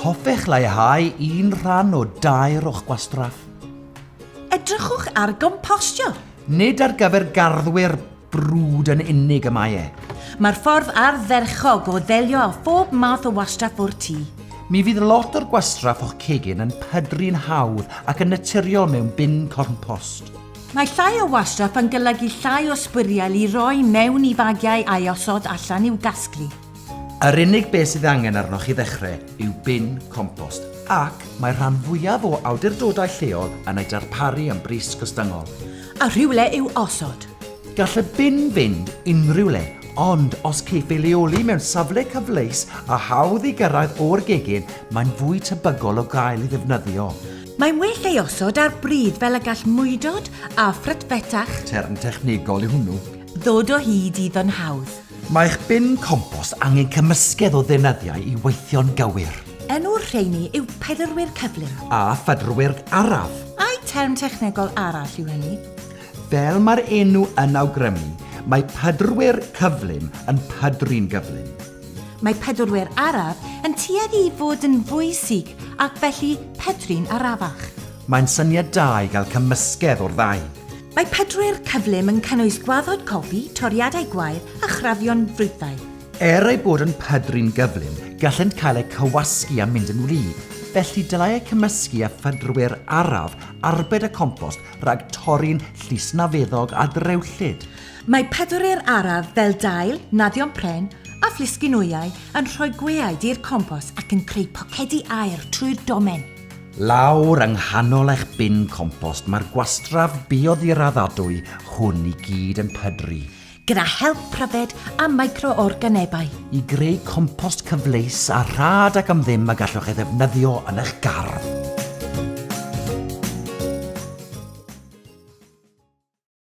hoffech leihau un rhan o 2 o'ch gwastraff. Edrychwch ar gompostio. Nid ar gyfer garddwyr brwd yn unig y mae e. Mae'r ffordd ardderchog o ddelio â phob math o wastraff o'r tŷ. Mi fydd lot o'r gwastraff o'ch cegin yn pydru'n hawdd ac yn naturiol mewn bin compost. Mae llai o wastraff yn golygu llai o sbwriel i roi mewn i fagiau a'i osod allan i'w gasglu. Yr unig beth sydd angen arnoch i ddechrau yw bin compost, ac mae rhan fwyaf o awdurdodau lleol yn ei darparu yn bris gystyngol. A rhywle i'w osod. Gall y bin fynd unrhyw le, ond os ceiff ei leoli mewn safle cyfleus a hawdd i gyrraedd o'r gegin, mae'n fwy tebygol o gael ei ddefnyddio. Mae'n well ei osod ar bryd fel y gall mwydod a ffrydfetach Term technegol yw hwnnw. ddod o hyd iddo'n hawdd. Mae'ch bin compost angen cymysgedd o ddeunyddiau i weithio'n gywir. Enw'r rheini yw pedrwyr cyflym. A phydrwyr araf. A'i term technegol arall yw hynny. Fel mae'r enw yn awgrymu, mae pydrwyr cyflym yn pydru'n gyflym. Mae pedrwyr araf yn tueddu i fod yn fwy syg ac felly pedru'n arafach. Mae'n syniad da i gael cymysgedd o'r ddau. Mae pedrwyr cyflym yn cynnwys gwaddod cofi, toriadau gwair a chrafion ffrwythau. Er ei bod yn pydru'n gyflym, gallent cael eu cywasgu a mynd yn wlyb. Felly dylai eu cymysgu a phydrwyr araf arbed y compost rhag torri'n llusnafeddog a drewllyd. Mae pedrwyr araf fel dail, naddion pren a phlisgyn wyau yn rhoi gweaid i'r compost ac yn creu pocedi aer trwy'r domen. Lawr yng nghanol eich bin compost, mae'r gwastraff bioddiradadwy hwn i gyd yn pydru. Gyda help pryfed a microorganebau. I greu compost cyfleus a rhad ac am ddim y gallwch ei ddefnyddio yn eich gardd.